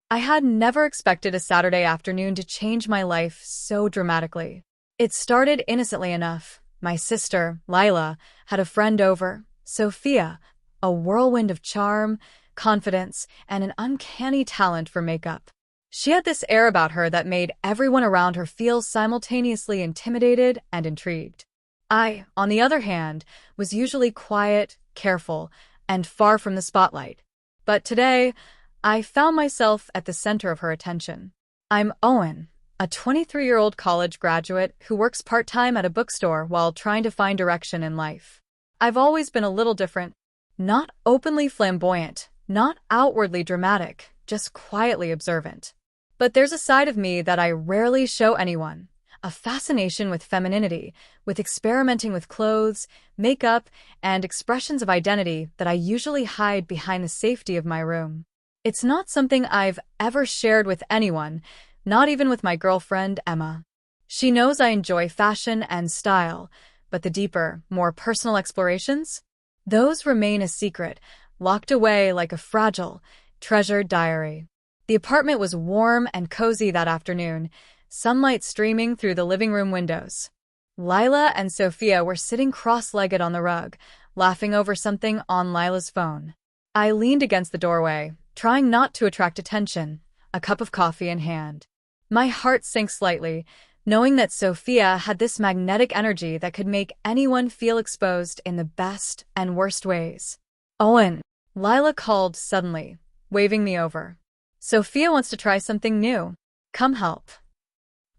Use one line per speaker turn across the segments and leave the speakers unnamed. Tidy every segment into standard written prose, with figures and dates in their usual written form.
I had never expected a Saturday afternoon to change my life so dramatically. It started innocently enough. My sister, Lila, had a friend over, Sophia, a whirlwind of charm, confidence, and an uncanny talent for makeup. She had this air about her that made everyone around her feel simultaneously intimidated and intrigued. I, on the other hand, was usually quiet, careful, and far from the spotlight. But today, I found myself at the center of her attention. I'm Owen, a 23-year-old college graduate who works part-time at a bookstore while trying to find direction in life. I've always been a little different, not openly flamboyant, not outwardly dramatic, just quietly observant. But there's a side of me that I rarely show anyone, a fascination with femininity, with experimenting with clothes, makeup, and expressions of identity that I usually hide behind the safety of my room. It's not something I've ever shared with anyone, not even with my girlfriend, Emma. She knows I enjoy fashion and style, but the deeper, more personal explorations? Those remain a secret, locked away like a fragile, treasured diary. The apartment was warm and cozy that afternoon, sunlight streaming through the living room windows. Lila and Sophia were sitting cross-legged on the rug, laughing over something on Lila's phone. I leaned against the doorway, trying not to attract attention, a cup of coffee in hand. My heart sank slightly, knowing that Sophia had this magnetic energy that could make anyone feel exposed in the best and worst ways. "Owen," Lila called suddenly, waving me over. "Sophia wants to try something new. Come help."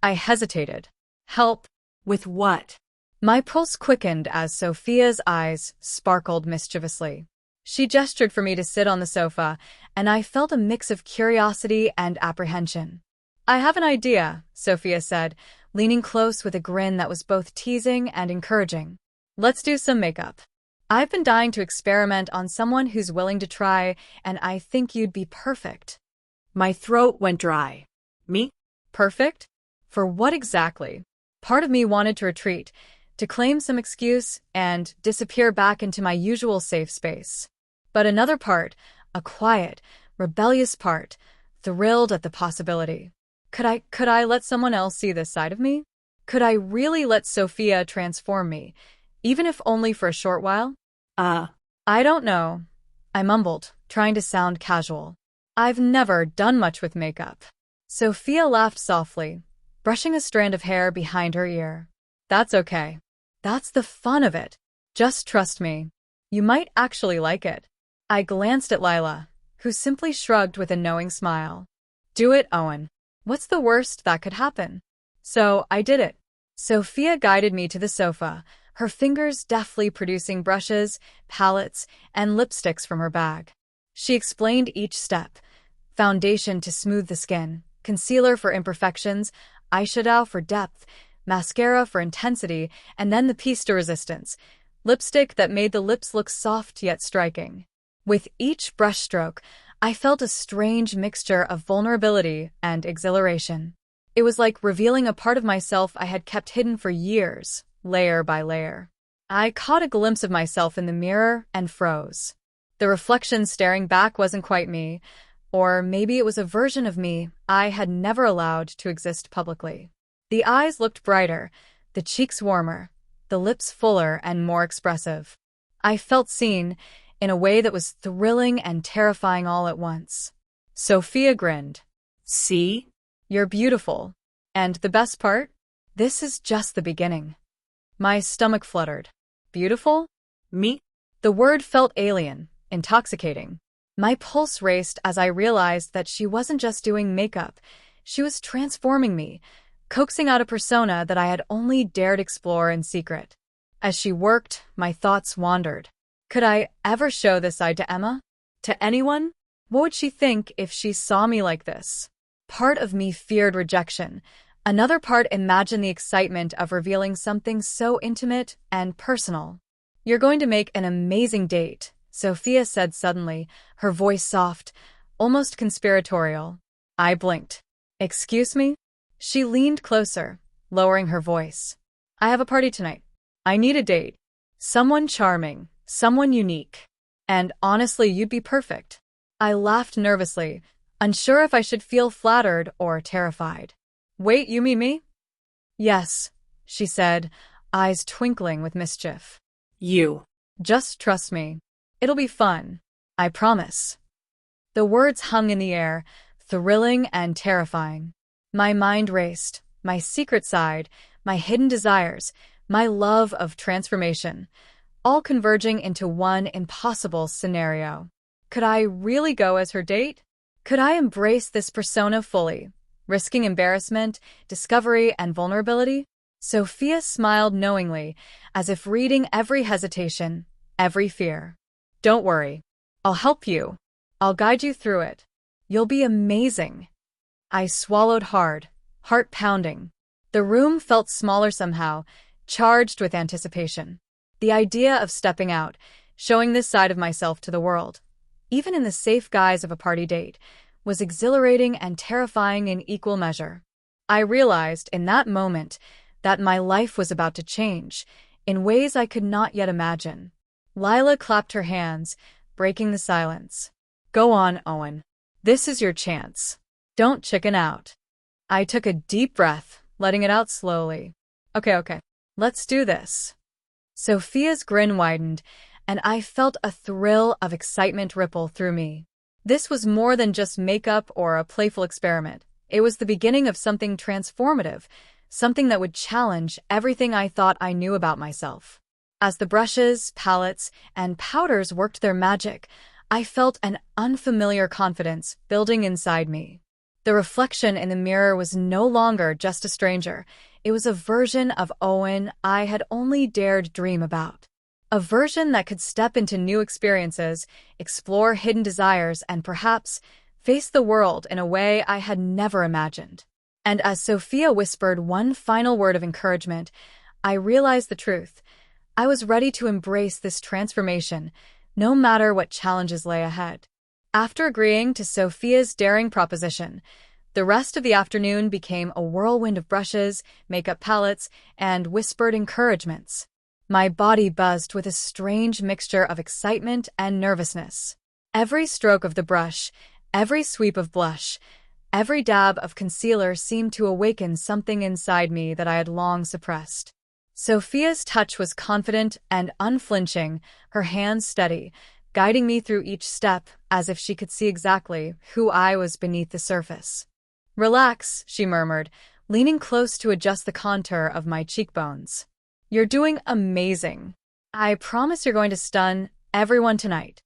I hesitated. Help? With what? My pulse quickened as Sophia's eyes sparkled mischievously. She gestured for me to sit on the sofa, and I felt a mix of curiosity and apprehension. "I have an idea," Sophia said, leaning close with a grin that was both teasing and encouraging. "Let's do some makeup. I've been dying to experiment on someone who's willing to try, and I think you'd be perfect."
My throat went dry. Me?
Perfect? For what exactly? Part of me wanted to retreat, to claim some excuse and disappear back into my usual safe space. But another part, a quiet, rebellious part, thrilled at the possibility. Could I let someone else see this side of me? Could I really let Sophia transform me, even if only for a short while? I don't know, I mumbled, trying to sound casual. I've never done much with makeup. Sophia laughed softly, brushing a strand of hair behind her ear. "That's okay. That's the fun of it. Just trust me. You might actually like it." I glanced at Lila, who simply shrugged with a knowing smile. "Do it, Owen. What's the worst that could happen?" So I did it. Sophia guided me to the sofa, her fingers deftly producing brushes, palettes, and lipsticks from her bag. She explained each step: foundation to smooth the skin, concealer for imperfections, eyeshadow for depth, mascara for intensity, and then the piece de resistance, lipstick that made the lips look soft yet striking. With each brushstroke, I felt a strange mixture of vulnerability and exhilaration. It was like revealing a part of myself I had kept hidden for years, layer by layer. I caught a glimpse of myself in the mirror and froze. The reflection staring back wasn't quite me, or maybe it was a version of me I had never allowed to exist publicly. The eyes looked brighter, the cheeks warmer, the lips fuller and more expressive. I felt seen, in a way that was thrilling and terrifying all at once. Sophia grinned.
"See?
You're beautiful. And the best part? This is just the beginning." My stomach fluttered. Beautiful?
Me?
The word felt alien, intoxicating. My pulse raced as I realized that she wasn't just doing makeup. She was transforming me, coaxing out a persona that I had only dared explore in secret. As she worked, my thoughts wandered. Could I ever show this side to Emma? To anyone? What would she think if she saw me like this? Part of me feared rejection. Another part imagined the excitement of revealing something so intimate and personal. "You're going to make an amazing date," Sophia said suddenly, her voice soft, almost conspiratorial. I blinked. "Excuse me?" She leaned closer, lowering her voice. "I have a party tonight. I need a date. Someone charming. Someone unique. And honestly, you'd be perfect." I laughed nervously, unsure if I should feel flattered or terrified. "Wait, you mean me?" "Yes," she said, eyes twinkling with mischief.
You.
"Just trust me. It'll be fun. I promise." The words hung in the air, thrilling and terrifying. My mind raced, my secret side, my hidden desires, my love of transformation, all converging into one impossible scenario. Could I really go as her date? Could I embrace this persona fully, risking embarrassment, discovery, and vulnerability? Sophia smiled knowingly, as if reading every hesitation, every fear. "Don't worry. I'll help you. I'll guide you through it. You'll be amazing." I swallowed hard, heart pounding. The room felt smaller somehow, charged with anticipation. The idea of stepping out, showing this side of myself to the world, even in the safe guise of a party date, was exhilarating and terrifying in equal measure. I realized in that moment that my life was about to change in ways I could not yet imagine. Lila clapped her hands, breaking the silence. "Go on, Owen. This is your chance. Don't chicken out." I took a deep breath, letting it out slowly. Okay. Let's do this." Sophia's grin widened, and I felt a thrill of excitement ripple through me. This was more than just makeup or a playful experiment. It was the beginning of something transformative, something that would challenge everything I thought I knew about myself. As the brushes, palettes, and powders worked their magic, I felt an unfamiliar confidence building inside me. The reflection in the mirror was no longer just a stranger. It was a version of Owen I had only dared dream about. A version that could step into new experiences, explore hidden desires, and perhaps face the world in a way I had never imagined. And as Sophia whispered one final word of encouragement, I realized the truth. I was ready to embrace this transformation, no matter what challenges lay ahead. After agreeing to Sophia's daring proposition, the rest of the afternoon became a whirlwind of brushes, makeup palettes, and whispered encouragements. My body buzzed with a strange mixture of excitement and nervousness. Every stroke of the brush, every sweep of blush, every dab of concealer seemed to awaken something inside me that I had long suppressed. Sophia's touch was confident and unflinching, her hands steady, guiding me through each step as if she could see exactly who I was beneath the surface. "Relax," she murmured, leaning close to adjust the contour of my cheekbones. "You're doing amazing. I promise you're going to stun everyone tonight."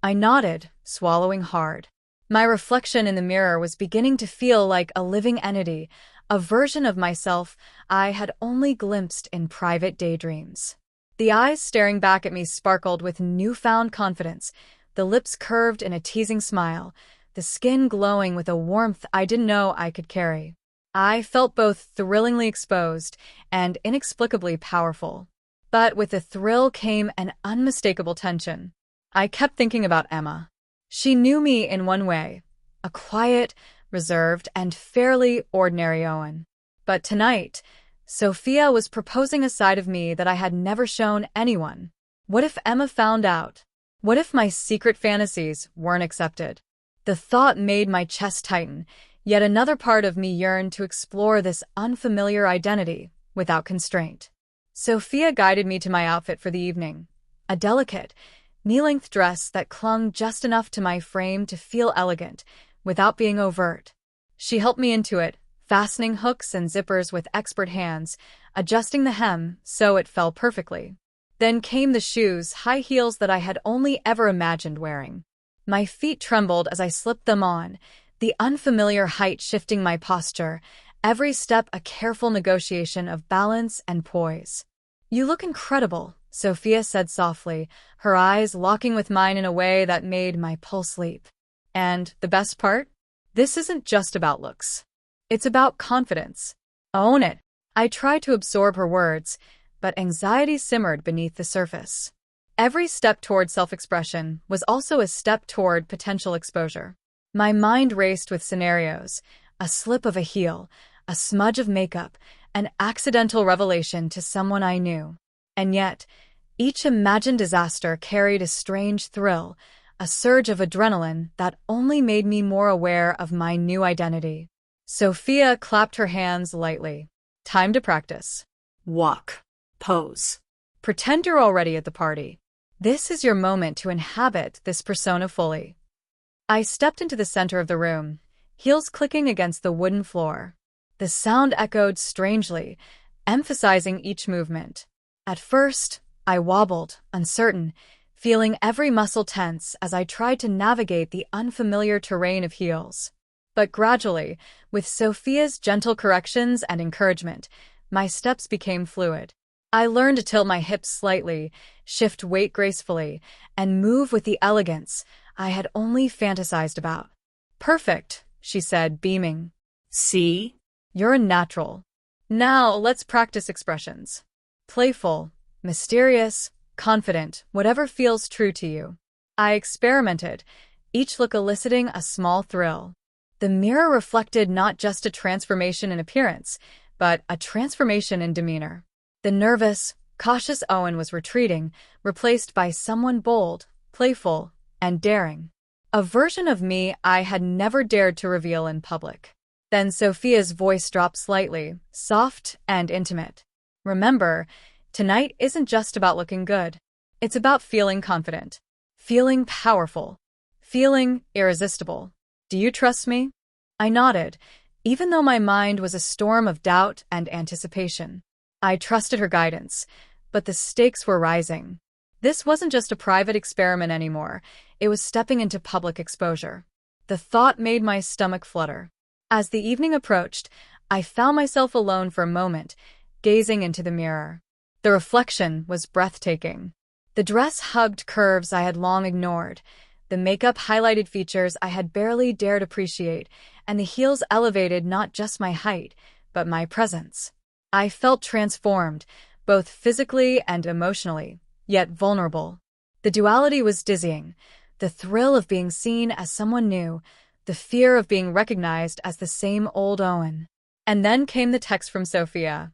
I nodded, swallowing hard. My reflection in the mirror was beginning to feel like a living entity, a version of myself I had only glimpsed in private daydreams. The eyes staring back at me sparkled with newfound confidence, the lips curved in a teasing smile, the skin glowing with a warmth I didn't know I could carry. I felt both thrillingly exposed and inexplicably powerful. But with the thrill came an unmistakable tension. I kept thinking about Emma. She knew me in one way, a quiet, reserved, and fairly ordinary Owen. But tonight, Sophia was proposing a side of me that I had never shown anyone. What if Emma found out? What if my secret fantasies weren't accepted? The thought made my chest tighten, yet another part of me yearned to explore this unfamiliar identity without constraint. Sophia guided me to my outfit for the evening, a delicate, knee-length dress that clung just enough to my frame to feel elegant, without being overt. She helped me into it, fastening hooks and zippers with expert hands, adjusting the hem so it fell perfectly. Then came the shoes, high heels that I had only ever imagined wearing. My feet trembled as I slipped them on, the unfamiliar height shifting my posture, every step a careful negotiation of balance and poise. "You look incredible," Sophia said softly, her eyes locking with mine in a way that made my pulse leap. "And the best part? This isn't just about looks. It's about confidence. Own it." I tried to absorb her words, but anxiety simmered beneath the surface. Every step toward self-expression was also a step toward potential exposure. My mind raced with scenarios, a slip of a heel, a smudge of makeup, an accidental revelation to someone I knew. And yet, each imagined disaster carried a strange thrill, a surge of adrenaline that only made me more aware of my new identity. Sophia clapped her hands lightly. Time to practice.
Walk. Pose.
Pretend you're already at the party. This is your moment to inhabit this persona fully. I stepped into the center of the room, heels clicking against the wooden floor. The sound echoed strangely, emphasizing each movement. At first, I wobbled, uncertain, feeling every muscle tense as I tried to navigate the unfamiliar terrain of heels. But gradually, with Sophia's gentle corrections and encouragement, my steps became fluid. I learned to tilt my hips slightly, shift weight gracefully, and move with the elegance I had only fantasized about. Perfect, she said, beaming.
See?
You're a natural. Now let's practice expressions. Playful, mysterious, confident, whatever feels true to you. I experimented, each look eliciting a small thrill. The mirror reflected not just a transformation in appearance, but a transformation in demeanor. The nervous, cautious Owen was retreating, replaced by someone bold, playful, and daring. A version of me I had never dared to reveal in public. Then Sophia's voice dropped slightly, soft and intimate. Remember, tonight isn't just about looking good. It's about feeling confident, feeling powerful, feeling irresistible. Do you trust me? I nodded, even though my mind was a storm of doubt and anticipation. I trusted her guidance, but the stakes were rising. This wasn't just a private experiment anymore, it was stepping into public exposure. The thought made my stomach flutter. As the evening approached, I found myself alone for a moment, gazing into the mirror. The reflection was breathtaking. The dress hugged curves I had long ignored, the makeup highlighted features I had barely dared appreciate, and the heels elevated not just my height, but my presence. I felt transformed, both physically and emotionally, yet vulnerable. The duality was dizzying, the thrill of being seen as someone new, the fear of being recognized as the same old Owen. And then came the text from Sophia.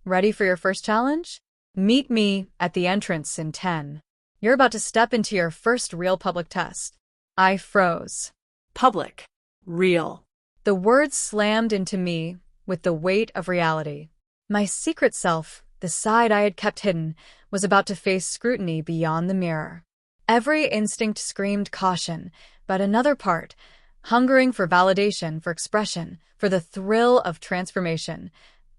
Ready for your first challenge? Meet me at the entrance in 10. You're about to step into your first real public test. I froze.
Public. Real.
The words slammed into me with the weight of reality. My secret self, the side I had kept hidden, was about to face scrutiny beyond the mirror. Every instinct screamed caution, but another part, hungering for validation, for expression, for the thrill of transformation,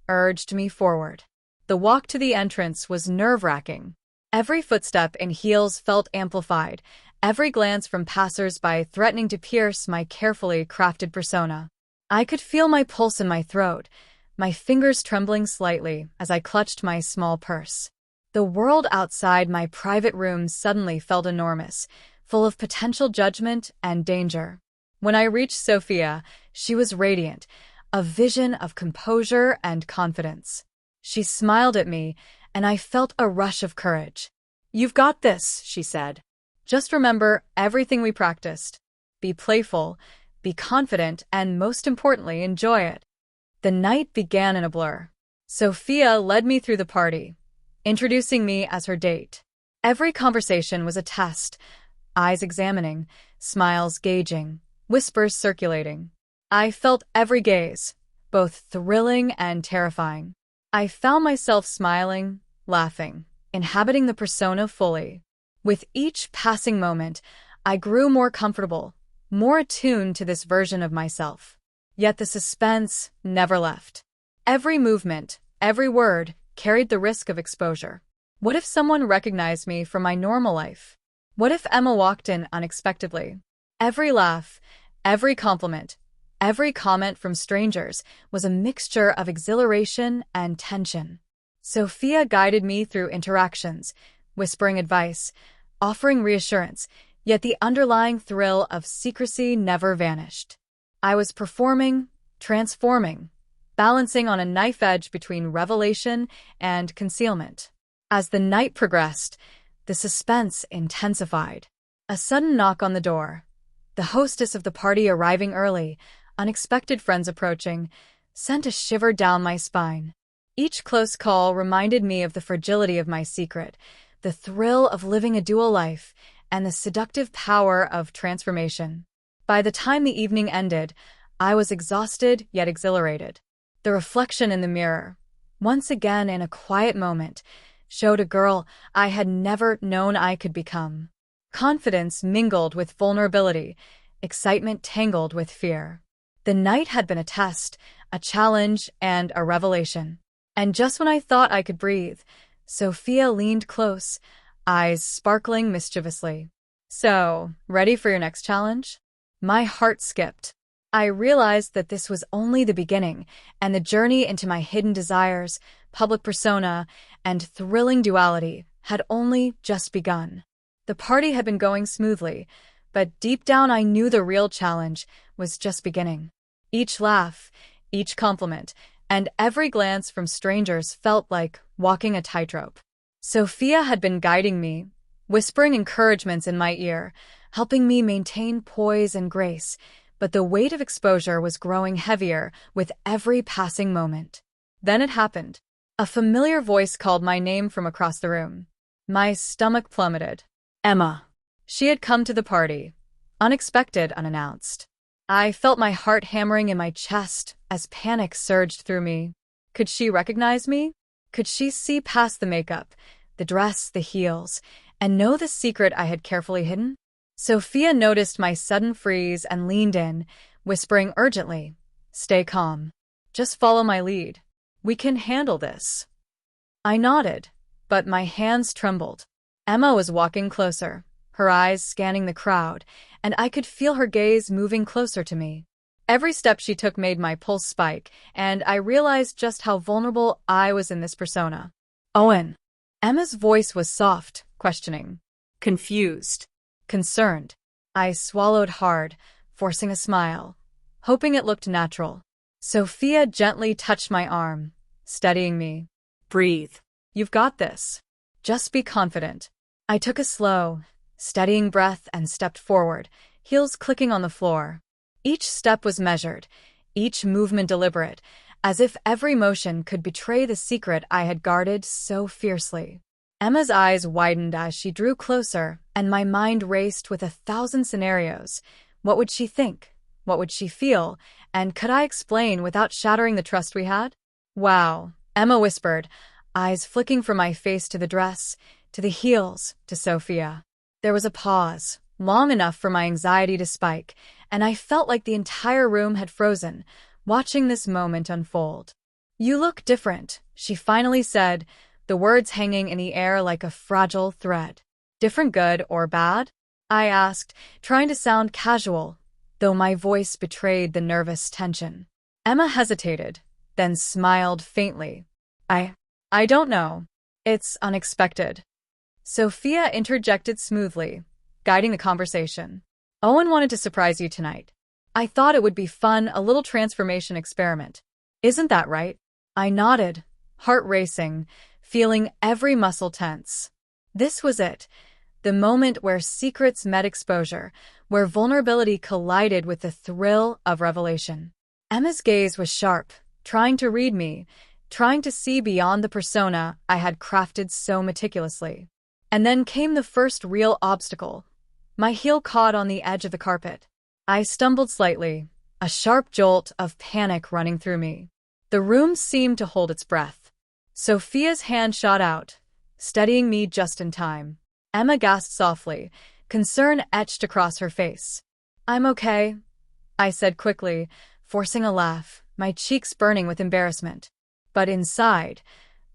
urged me forward. The walk to the entrance was nerve-wracking. Every footstep in heels felt amplified, every glance from passers-by threatening to pierce my carefully crafted persona. I could feel my pulse in my throat, my fingers trembling slightly as I clutched my small purse. The world outside my private room suddenly felt enormous, full of potential judgment and danger. When I reached Sophia, she was radiant, a vision of composure and confidence. She smiled at me, and I felt a rush of courage. You've got this, she said. Just remember everything we practiced. Be playful, be confident, and most importantly, enjoy it. The night began in a blur. Sophia led me through the party, introducing me as her date. Every conversation was a test, eyes examining, smiles gauging, whispers circulating. I felt every gaze, both thrilling and terrifying. I found myself smiling, laughing, inhabiting the persona fully. With each passing moment, I grew more comfortable, more attuned to this version of myself. Yet the suspense never left. Every movement, every word, carried the risk of exposure. What if someone recognized me from my normal life? What if Emma walked in unexpectedly? Every laugh, every compliment, every comment from strangers was a mixture of exhilaration and tension. Sophia guided me through interactions, whispering advice, offering reassurance, yet the underlying thrill of secrecy never vanished. I was performing, transforming, balancing on a knife edge between revelation and concealment. As the night progressed, the suspense intensified. A sudden knock on the door. The hostess of the party arriving early, unexpected friends approaching, sent a shiver down my spine. Each close call reminded me of the fragility of my secret, the thrill of living a dual life, and the seductive power of transformation. By the time the evening ended, I was exhausted yet exhilarated. The reflection in the mirror, once again in a quiet moment, showed a girl I had never known I could become. Confidence mingled with vulnerability, excitement tangled with fear. The night had been a test, a challenge, and a revelation. And just when I thought I could breathe, Sophia leaned close, eyes sparkling mischievously. "So, ready for your next challenge?" My heart skipped. I realized that this was only the beginning, and the journey into my hidden desires, public persona, and thrilling duality had only just begun. The party had been going smoothly, but deep down I knew the real challenge was just beginning. Each laugh, each compliment, and every glance from strangers felt like walking a tightrope. Sophia had been guiding me, whispering encouragements in my ear, helping me maintain poise and grace, but the weight of exposure was growing heavier with every passing moment. Then it happened. A familiar voice called my name from across the room. My stomach plummeted. Emma. She had come to the party, unexpected, unannounced. I felt my heart hammering in my chest as panic surged through me. Could she recognize me? Could she see past the makeup, the dress, the heels, and know the secret I had carefully hidden? Sophia noticed my sudden freeze and leaned in, whispering urgently, "Stay calm. Just follow my lead. We can handle this." I nodded, but my hands trembled. Emma was walking closer, her eyes scanning the crowd, and I could feel her gaze moving closer to me. Every step she took made my pulse spike, and I realized just how vulnerable I was in this persona. "Owen." Emma's voice was soft, questioning.
Confused.
Concerned. I swallowed hard, forcing a smile, hoping it looked natural. Sophia gently touched my arm, steadying me.
Breathe.
"You've got this. Just be confident." I took a slow, steadying breath and stepped forward, heels clicking on the floor. Each step was measured, each movement deliberate, as if every motion could betray the secret I had guarded so fiercely. Emma's eyes widened as she drew closer, and my mind raced with 1,000 scenarios. What would she think? What would she feel? And could I explain without shattering the trust we had? "Wow," Emma whispered, eyes flicking from my face to the dress, to the heels, to Sophia. There was a pause, long enough for my anxiety to spike, and I felt like the entire room had frozen, watching this moment unfold. "You look different," she finally said, the words hanging in the air like a fragile thread. "Different good or bad?" I asked, trying to sound casual, though my voice betrayed the nervous tension. Emma hesitated, then smiled faintly. I don't know. It's unexpected." Sophia interjected smoothly, guiding the conversation. "Owen wanted to surprise you tonight. I thought it would be fun, a little transformation experiment. Isn't that right?" I nodded, heart racing, feeling every muscle tense. This was it, the moment where secrets met exposure, where vulnerability collided with the thrill of revelation. Emma's gaze was sharp, trying to read me, trying to see beyond the persona I had crafted so meticulously. And then came the first real obstacle. My heel caught on the edge of the carpet. I stumbled slightly, a sharp jolt of panic running through me. The room seemed to hold its breath. Sophia's hand shot out, steadying me just in time. Emma gasped softly, concern etched across her face. "I'm okay," I said quickly, forcing a laugh, my cheeks burning with embarrassment. But inside,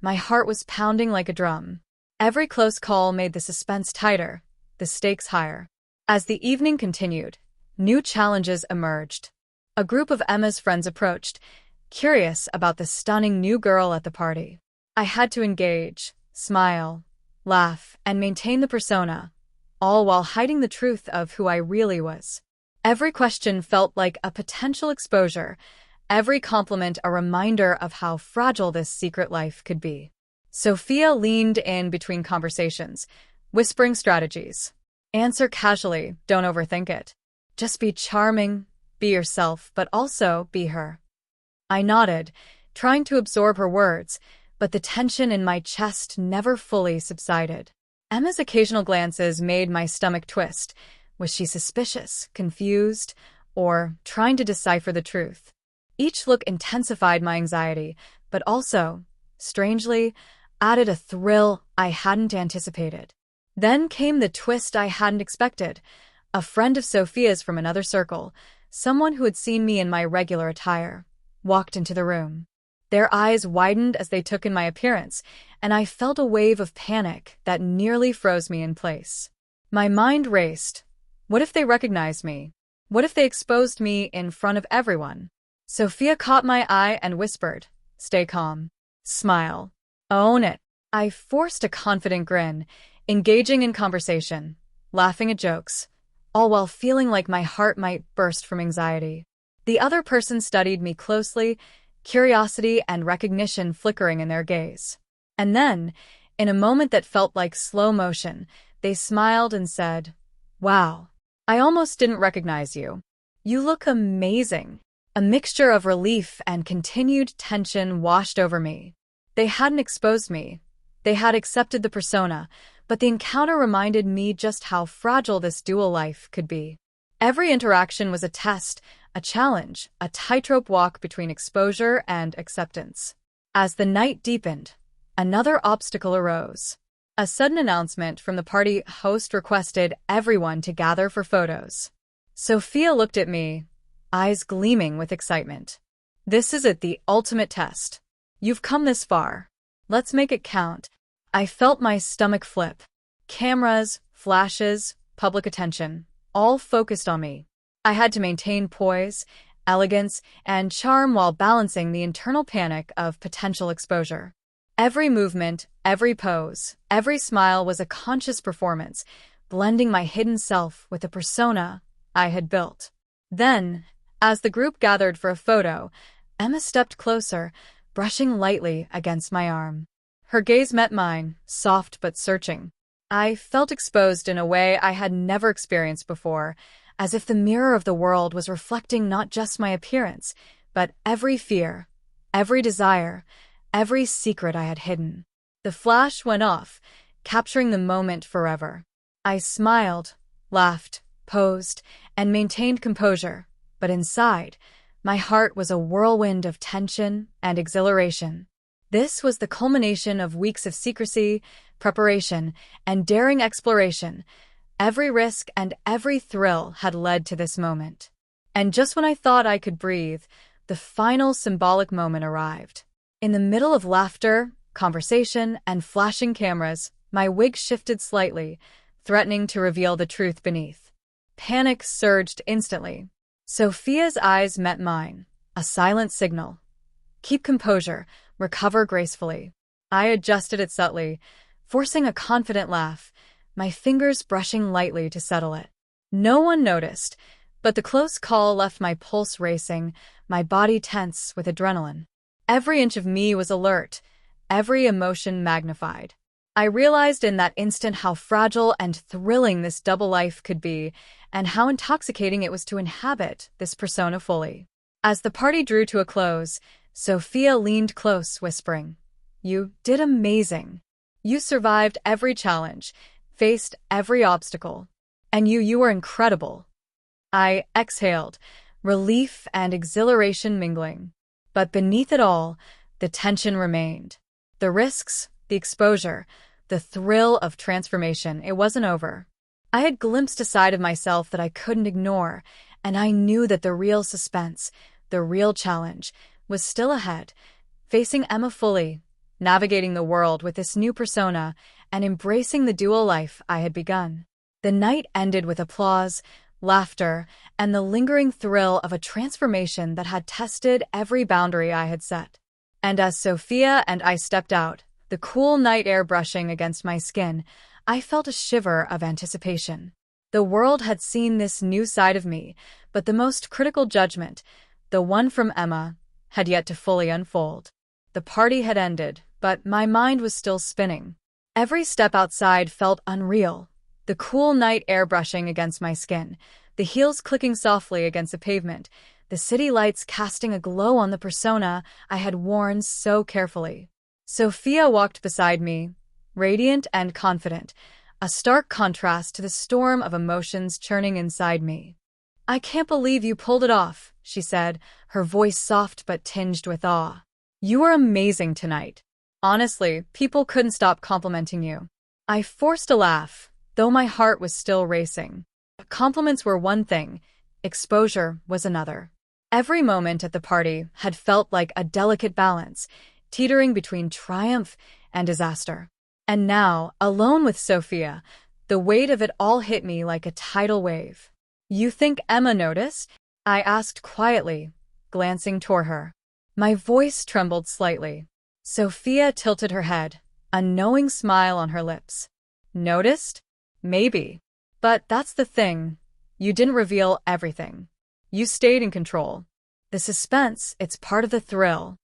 my heart was pounding like a drum. Every close call made the suspense tighter, the stakes higher. As the evening continued, new challenges emerged. A group of Emma's friends approached, curious about the stunning new girl at the party. I had to engage, smile, laugh, and maintain the persona, all while hiding the truth of who I really was. Every question felt like a potential exposure, every compliment a reminder of how fragile this secret life could be. Sophia leaned in between conversations, whispering strategies. "Answer casually, don't overthink it. Just be charming, be yourself, but also be her." I nodded, trying to absorb her words, but the tension in my chest never fully subsided. Emma's occasional glances made my stomach twist. Was she suspicious, confused, or trying to decipher the truth? Each look intensified my anxiety, but also, strangely, added a thrill I hadn't anticipated. Then came the twist I hadn't expected. A friend of Sophia's from another circle, someone who had seen me in my regular attire, walked into the room. Their eyes widened as they took in my appearance, and I felt a wave of panic that nearly froze me in place. My mind raced. What if they recognized me? What if they exposed me in front of everyone? Sophia caught my eye and whispered, "Stay calm. Smile. Own it." I forced a confident grin, engaging in conversation, laughing at jokes, all while feeling like my heart might burst from anxiety. The other person studied me closely, curiosity and recognition flickering in their gaze. And then, in a moment that felt like slow motion, they smiled and said, "Wow, I almost didn't recognize you. You look amazing." A mixture of relief and continued tension washed over me. They hadn't exposed me. They had accepted the persona, but the encounter reminded me just how fragile this dual life could be. Every interaction was a test, a challenge, a tightrope walk between exposure and acceptance. As the night deepened, another obstacle arose. A sudden announcement from the party host requested everyone to gather for photos. Sophia looked at me, eyes gleaming with excitement. "This is it, the ultimate test. You've come this far. Let's make it count." I felt my stomach flip. Cameras, flashes, public attention, all focused on me. I had to maintain poise, elegance, and charm while balancing the internal panic of potential exposure. Every movement, every pose, every smile was a conscious performance, blending my hidden self with the persona I had built. Then, as the group gathered for a photo, Emma stepped closer, brushing lightly against my arm. Her gaze met mine, soft but searching. I felt exposed in a way I had never experienced before, as if the mirror of the world was reflecting not just my appearance, but every fear, every desire, every secret I had hidden. The flash went off, capturing the moment forever. I smiled, laughed, posed, and maintained composure, but inside, my heart was a whirlwind of tension and exhilaration. This was the culmination of weeks of secrecy, preparation, and daring exploration. Every risk and every thrill had led to this moment. And just when I thought I could breathe, the final symbolic moment arrived. In the middle of laughter, conversation, and flashing cameras, my wig shifted slightly, threatening to reveal the truth beneath. Panic surged instantly. Sophia's eyes met mine, a silent signal. "Keep composure, recover gracefully." I adjusted it subtly, forcing a confident laugh, my fingers brushing lightly to settle it. No one noticed, but the close call left my pulse racing, my body tense with adrenaline. Every inch of me was alert, every emotion magnified. I realized in that instant how fragile and thrilling this double life could be, and how intoxicating it was to inhabit this persona fully. As the party drew to a close, Sophia leaned close, whispering, "You did amazing. You survived every challenge, faced every obstacle. And you were incredible." I exhaled, relief and exhilaration mingling. But beneath it all, the tension remained. The risks, the exposure, the thrill of transformation, it wasn't over. I had glimpsed a side of myself that I couldn't ignore, and I knew that the real suspense, the real challenge, was still ahead, facing Emma fully, navigating the world with this new persona, and embracing the dual life I had begun. The night ended with applause, laughter, and the lingering thrill of a transformation that had tested every boundary I had set. And as Sophia and I stepped out, the cool night air brushing against my skin, I felt a shiver of anticipation. The world had seen this new side of me, but the most critical judgment, the one from Emma, had yet to fully unfold. The party had ended, but my mind was still spinning. Every step outside felt unreal. The cool night air brushing against my skin, the heels clicking softly against the pavement, the city lights casting a glow on the persona I had worn so carefully. Sophia walked beside me, radiant and confident, a stark contrast to the storm of emotions churning inside me. "I can't believe you pulled it off," she said, her voice soft but tinged with awe. "You are amazing tonight. Honestly, people couldn't stop complimenting you." I forced a laugh, though my heart was still racing. Compliments were one thing, exposure was another. Every moment at the party had felt like a delicate balance, teetering between triumph and disaster. And now, alone with Sophia, the weight of it all hit me like a tidal wave. "You think Emma noticed?" I asked quietly, glancing toward her. My voice trembled slightly. Sophia tilted her head, a knowing smile on her lips. "Noticed? Maybe. But that's the thing. You didn't reveal everything. You stayed in control. The suspense, it's part of the thrill."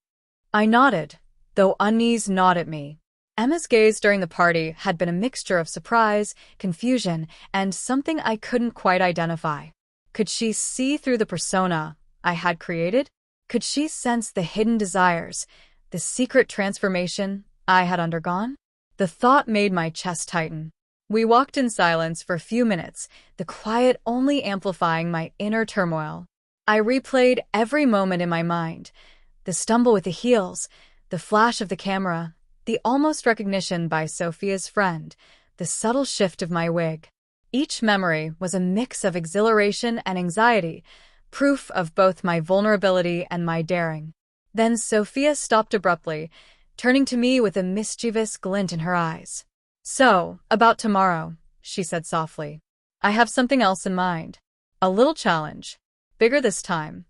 I nodded, though unease gnawed at me. Emma's gaze during the party had been a mixture of surprise, confusion, and something I couldn't quite identify. Could she see through the persona I had created? Could she sense the hidden desires, the secret transformation I had undergone? The thought made my chest tighten. We walked in silence for a few minutes, the quiet only amplifying my inner turmoil. I replayed every moment in my mind, the stumble with the heels, the flash of the camera, the almost recognition by Sophia's friend, the subtle shift of my wig. Each memory was a mix of exhilaration and anxiety, proof of both my vulnerability and my daring. Then Sophia stopped abruptly, turning to me with a mischievous glint in her eyes. "So, about tomorrow," she said softly. "I have something else in mind. A little challenge. Bigger this time."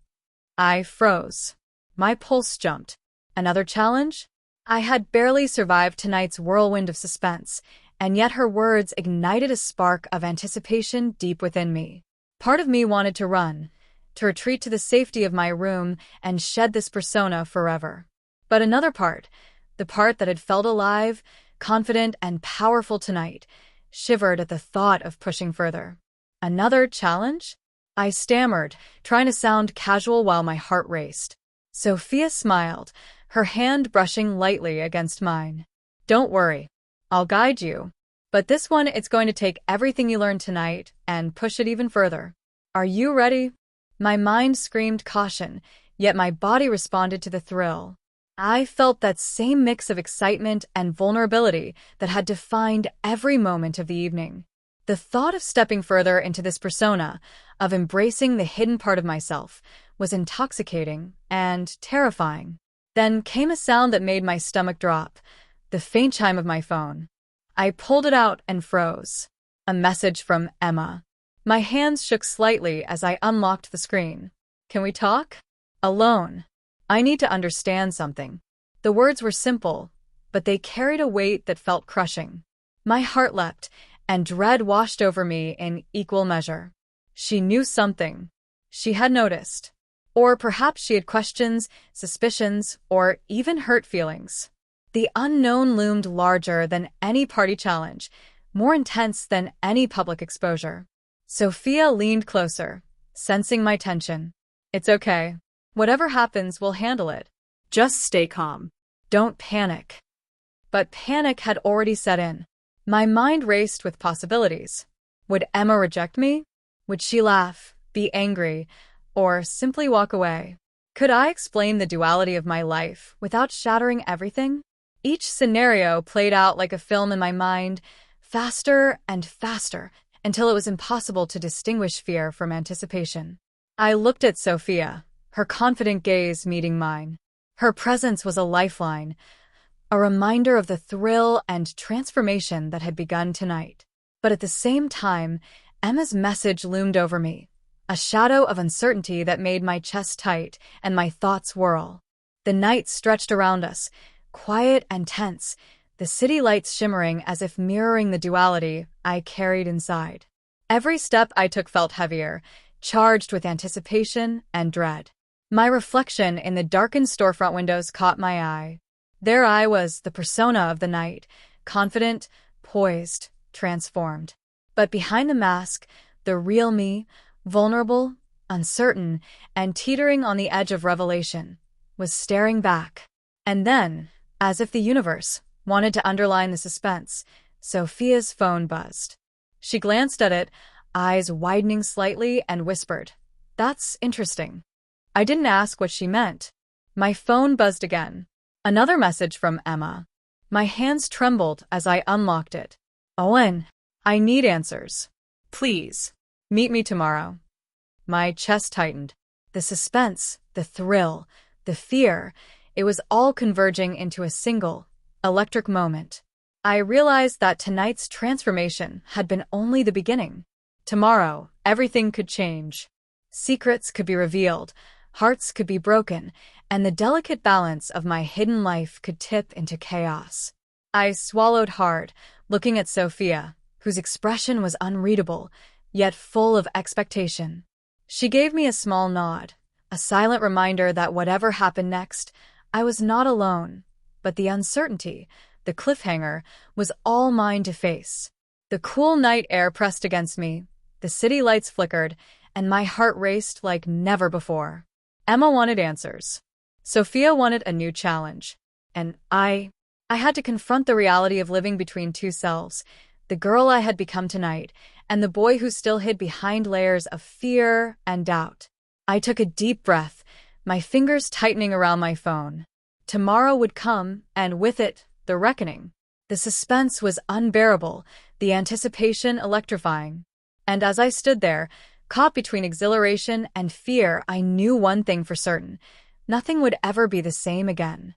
I froze. My pulse jumped. Another challenge? I had barely survived tonight's whirlwind of suspense, and yet her words ignited a spark of anticipation deep within me. Part of me wanted to run, to retreat to the safety of my room and shed this persona forever. But another part, the part that had felt alive, confident, and powerful tonight, shivered at the thought of pushing further. "Another challenge?" I stammered, trying to sound casual while my heart raced. Sophia smiled, her hand brushing lightly against mine. "Don't worry. I'll guide you. But this one, it's going to take everything you learned tonight and push it even further. Are you ready?" My mind screamed caution, yet my body responded to the thrill. I felt that same mix of excitement and vulnerability that had defined every moment of the evening. The thought of stepping further into this persona, of embracing the hidden part of myself, was intoxicating and terrifying. Then came a sound that made my stomach drop, the faint chime of my phone. I pulled it out and froze. A message from Emma. My hands shook slightly as I unlocked the screen. "Can we talk?" "Alone. I need to understand something." The words were simple, but they carried a weight that felt crushing. My heart leapt, and dread washed over me in equal measure. She knew something. She had noticed. Or perhaps she had questions, suspicions, or even hurt feelings. The unknown loomed larger than any party challenge, more intense than any public exposure. Sophia leaned closer, sensing my tension. "It's okay. Whatever happens, we'll handle it.
Just stay calm.
Don't panic." But panic had already set in. My mind raced with possibilities. Would Emma reject me? Would she laugh, be angry, or simply walk away? Could I explain the duality of my life without shattering everything? Each scenario played out like a film in my mind, faster and faster, until it was impossible to distinguish fear from anticipation. I looked at Sophia, her confident gaze meeting mine. Her presence was a lifeline, a reminder of the thrill and transformation that had begun tonight. But at the same time, Emma's message loomed over me, a shadow of uncertainty that made my chest tight and my thoughts whirl. The night stretched around us, quiet and tense, the city lights shimmering as if mirroring the duality I carried inside. Every step I took felt heavier, charged with anticipation and dread. My reflection in the darkened storefront windows caught my eye. There I was, the persona of the night, confident, poised, transformed. But behind the mask, the real me, vulnerable, uncertain, and teetering on the edge of revelation, was staring back. And then, as if the universe wanted to underline the suspense, Sophia's phone buzzed. She glanced at it, eyes widening slightly, and whispered, "That's interesting." I didn't ask what she meant. My phone buzzed again. Another message from Emma. My hands trembled as I unlocked it. "Owen, I need answers. Please, meet me tomorrow." My chest tightened. The suspense, the thrill, the fear, it was all converging into a single, electric moment. I realized that tonight's transformation had been only the beginning. Tomorrow, everything could change. Secrets could be revealed, hearts could be broken, and the delicate balance of my hidden life could tip into chaos. I swallowed hard, looking at Sophia, whose expression was unreadable, yet full of expectation. She gave me a small nod, a silent reminder that whatever happened next, I was not alone, but the uncertainty, the cliffhanger, was all mine to face. The cool night air pressed against me, the city lights flickered, and my heart raced like never before. Emma wanted answers. Sophia wanted a new challenge. And I had to confront the reality of living between two selves, the girl I had become tonight, and the boy who still hid behind layers of fear and doubt. I took a deep breath, my fingers tightening around my phone. Tomorrow would come, and with it, the reckoning. The suspense was unbearable, the anticipation electrifying. And as I stood there, caught between exhilaration and fear, I knew one thing for certain: nothing would ever be the same again.